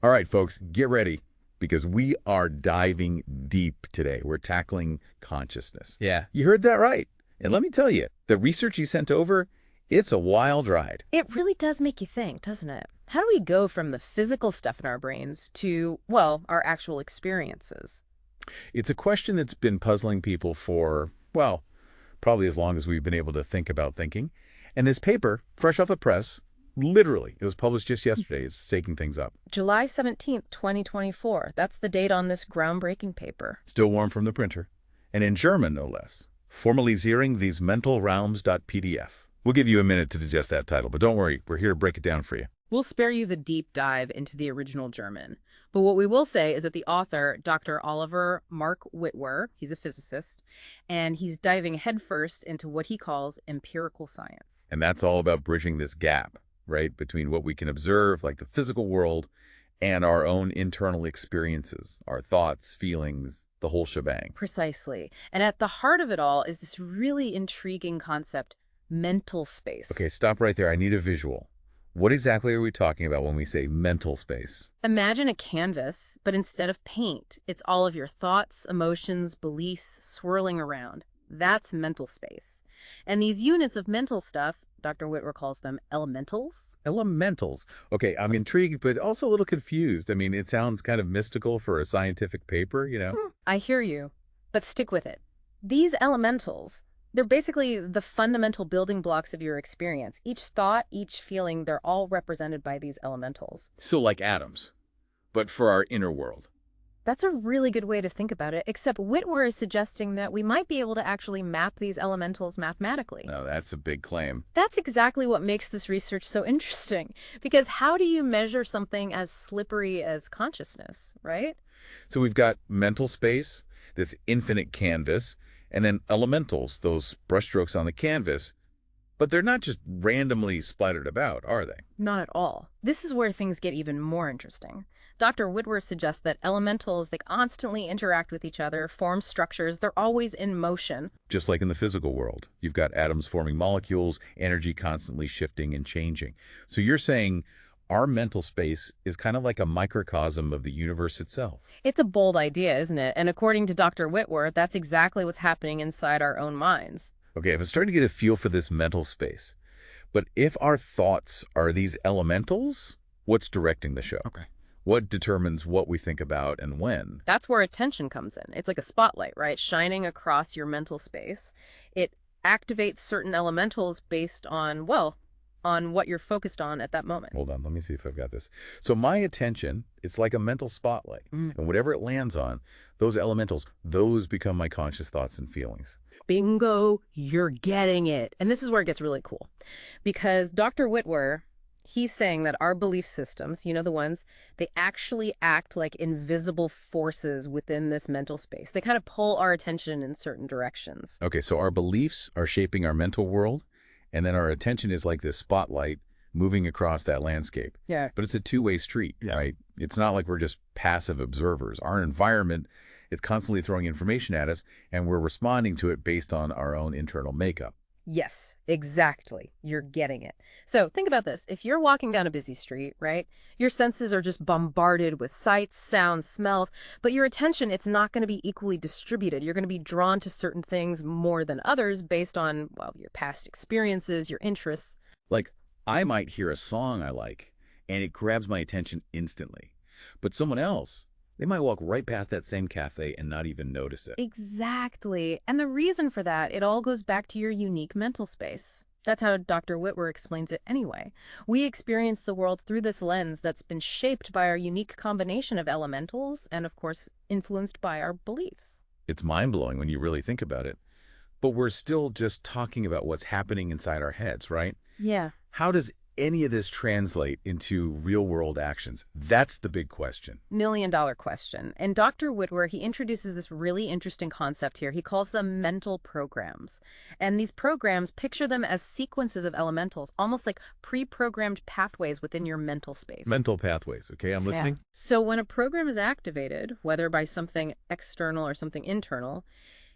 All right, folks, get ready because we are diving deep today. We're tackling consciousness. Yeah. You heard that right. And let me tell you, the research you sent over, it's a wild ride. It really does make you think, doesn't it? How do we go from the physical stuff in our brains to, well, our actual experiences? It's a question that's been puzzling people for, well, probably as long as we've been able to think about thinking. And this paper, fresh off the press, literally, it was published just yesterday. It's staking things up. July 17th, 2024. That's the date on this groundbreaking paper. Still warm from the printer. And in German, no less. Formalisierung these mental realms.pdf. We'll give you a minute to digest that title, but don't worry, we're here to break it down for you. We'll spare you the deep dive into the original German. But what we will say is that the author, Dr. Oliver Mark Witwer, he's a physicist, and he's diving headfirst into what he calls empirical science. And that's all about bridging this gap, right, between what we can observe, like the physical world, and our own internal experiences, our thoughts, feelings, the whole shebang. Precisely. And at the heart of it all is this really intriguing concept, mental space. Okay, stop right there. I need a visual. What exactly are we talking about when we say mental space? Imagine a canvas, but instead of paint, it's all of your thoughts, emotions, beliefs swirling around. That's mental space. And these units of mental stuff, Dr. Witwer calls them elementals. Elementals. Okay, I'm intrigued, but also a little confused. I mean, it sounds kind of mystical for a scientific paper, you know? I hear you, but stick with it. These elementals, they're basically the fundamental building blocks of your experience. Each thought, each feeling, they're all represented by these elementals. So like atoms, but for our inner world. That's a really good way to think about it, except Witwer is suggesting that we might be able to actually map these elementals mathematically. Now, that's a big claim. That's exactly what makes this research so interesting, because how do you measure something as slippery as consciousness, right? So we've got mental space, this infinite canvas, and then elementals, those brushstrokes on the canvas. But they're not just randomly splattered about, are they? Not at all. This is where things get even more interesting. Dr. Witwer suggests that elementals, they constantly interact with each other, form structures, they're always in motion. Just like in the physical world. You've got atoms forming molecules, energy constantly shifting and changing. So you're saying our mental space is kind of like a microcosm of the universe itself. It's a bold idea, isn't it? And according to Dr. Witwer, that's exactly what's happening inside our own minds. Okay, I'm starting to get a feel for this mental space. But if our thoughts are these elementals, what's directing the show? Okay. What determines what we think about and when? That's where attention comes in. It's like a spotlight, right? Shining across your mental space. It activates certain elementals based on, well, on what you're focused on at that moment. Hold on, let me see if I've got this. So my attention, it's like a mental spotlight. And whatever it lands on, those elementals, those become my conscious thoughts and feelings. Bingo, you're getting it. And this is where it gets really cool. Because Dr. Witwer, he's saying that our belief systems, you know, the ones, they actually act like invisible forces within this mental space. They kind of pull our attention in certain directions. Okay, so our beliefs are shaping our mental world, and then our attention is like this spotlight moving across that landscape. Yeah. But it's a two-way street, right? It's not like we're just passive observers. Our environment is constantly throwing information at us, and we're responding to it based on our own internal makeup. Yes, exactly. You're getting it. So think about this. If you're walking down a busy street, right, your senses are just bombarded with sights, sounds, smells, but your attention, it's not going to be equally distributed. You're going to be drawn to certain things more than others based on, well, your past experiences, your interests. Like, I might hear a song I like, and it grabs my attention instantly. But someone else, they might walk right past that same cafe and not even notice it. Exactly. And the reason for that, it all goes back to your unique mental space. That's how Dr. Witwer explains it anyway. We experience the world through this lens that's been shaped by our unique combination of elementals and, of course, influenced by our beliefs. It's mind-blowing when you really think about it. But we're still just talking about what's happening inside our heads, right? Yeah. How does any of this translate into real-world actions? That's the big question. $1 million question. And Dr. Witwer, he introduces this really interesting concept here. He calls them mental programs. And these programs, picture them as sequences of elementals, almost like pre-programmed pathways within your mental space. Mental pathways, okay? I'm listening. Yeah. So when a program is activated, whether by something external or something internal,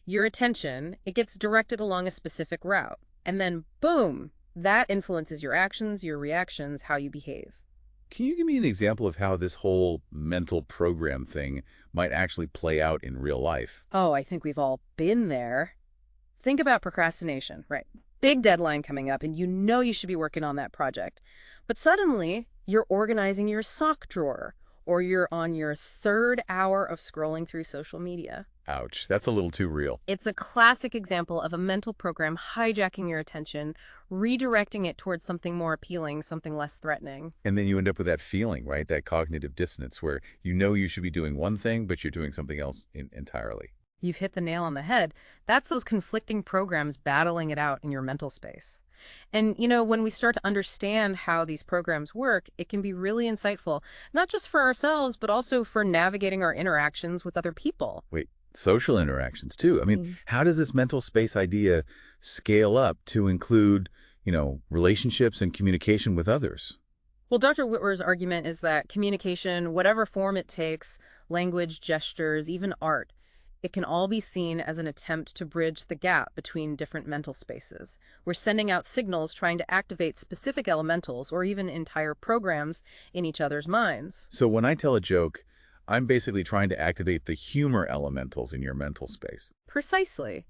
your attention, it gets directed along a specific route. And then, boom, that influences your actions, your reactions, how you behave. Can you give me an example of how this whole mental program thing might actually play out in real life? Oh, I think we've all been there. Think about procrastination, right? Big deadline coming up, and you know you should be working on that project. But suddenly, you're organizing your sock drawer, or you're on your third hour of scrolling through social media. Ouch, that's a little too real. It's a classic example of a mental program hijacking your attention, redirecting it towards something more appealing, something less threatening. And then you end up with that feeling, right? That cognitive dissonance where you know you should be doing one thing, but you're doing something else entirely. You've hit the nail on the head. That's those conflicting programs battling it out in your mental space. And, when we start to understand how these programs work, it can be really insightful, not just for ourselves, but also for navigating our interactions with other people. Wait, social interactions too. I mean, how does this mental space idea scale up to include, relationships and communication with others? Well, Dr. Whitwer's argument is that communication, whatever form it takes, language, gestures, even art, it can all be seen as an attempt to bridge the gap between different mental spaces. We're sending out signals trying to activate specific elementals or even entire programs in each other's minds. So when I tell a joke, I'm basically trying to activate the humor elementals in your mental space. Precisely.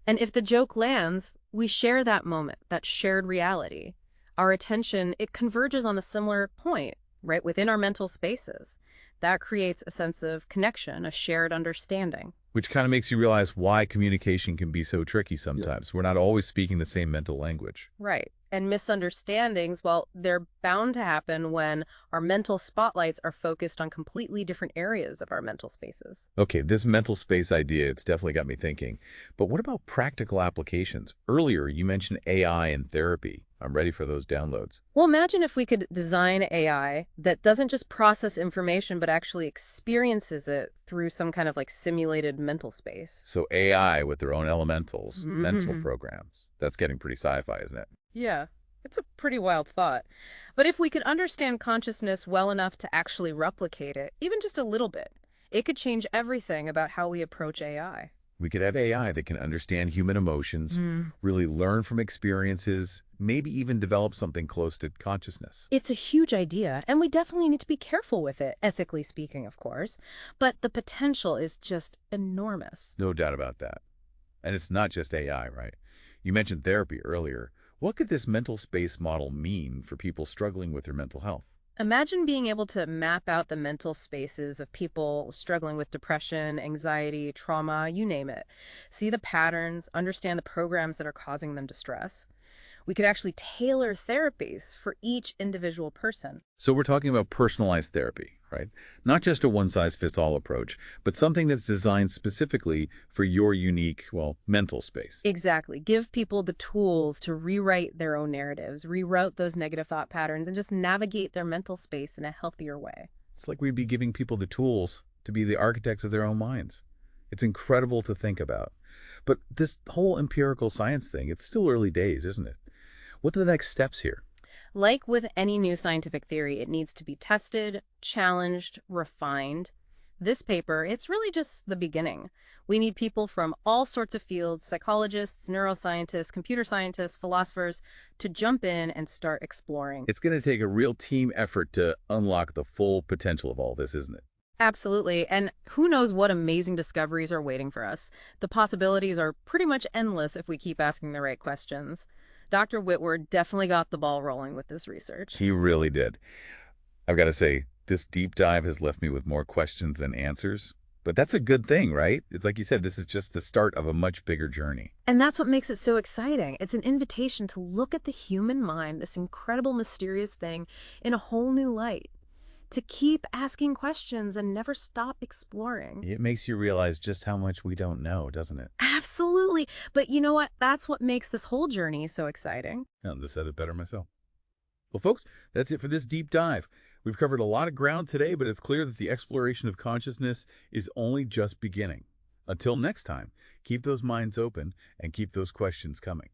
And if the joke lands, we share that moment, that shared reality. Our attention, it converges on a similar point, right within our mental spaces. That creates a sense of connection, a shared understanding. Which kind of makes you realize why communication can be so tricky sometimes. We're not always speaking the same mental language. Right. And misunderstandings, well, they're bound to happen when our mental spotlights are focused on completely different areas of our mental spaces. Okay, this mental space idea, it's definitely got me thinking. But what about practical applications? Earlier, you mentioned AI in therapy. I'm ready for those downloads. Well, imagine if we could design AI that doesn't just process information, but actually experiences it through some kind of simulated mental space. So AI with their own elementals, mental programs. That's getting pretty sci-fi, isn't it? Yeah, it's a pretty wild thought. But if we could understand consciousness well enough to actually replicate it, even just a little bit, it could change everything about how we approach AI. We could have AI that can understand human emotions, really learn from experiences, maybe even develop something close to consciousness. It's a huge idea, and we definitely need to be careful with it, ethically speaking, of course. But the potential is just enormous. No doubt about that. And it's not just AI, right? You mentioned therapy earlier. What could this mental space model mean for people struggling with their mental health? Imagine being able to map out the mental spaces of people struggling with depression, anxiety, trauma, you name it. See the patterns, understand the programs that are causing them distress. We could actually tailor therapies for each individual person. So we're talking about personalized therapy, right? Not just a one-size-fits-all approach, but something that's designed specifically for your unique, mental space. Exactly. Give people the tools to rewrite their own narratives, reroute those negative thought patterns, and just navigate their mental space in a healthier way. It's like we'd be giving people the tools to be the architects of their own minds. It's incredible to think about. But this whole empirical science thing, it's still early days, isn't it? What are the next steps here? Like with any new scientific theory, it needs to be tested, challenged, refined. This paper, it's really just the beginning. We need people from all sorts of fields, psychologists, neuroscientists, computer scientists, philosophers, to jump in and start exploring. It's going to take a real team effort to unlock the full potential of all this, isn't it? Absolutely. And who knows what amazing discoveries are waiting for us. The possibilities are pretty much endless if we keep asking the right questions. Dr. Whitwer definitely got the ball rolling with this research. He really did. I've got to say, this deep dive has left me with more questions than answers. But that's a good thing, right? It's like you said, this is just the start of a much bigger journey. And that's what makes it so exciting. It's an invitation to look at the human mind, this incredible, mysterious thing, in a whole new light. To keep asking questions and never stop exploring. It makes you realize just how much we don't know, doesn't it? Absolutely. But you know what? That's what makes this whole journey so exciting. I said it better myself. Well, folks, that's it for this deep dive. We've covered a lot of ground today, but it's clear that the exploration of consciousness is only just beginning. Until next time, keep those minds open and keep those questions coming.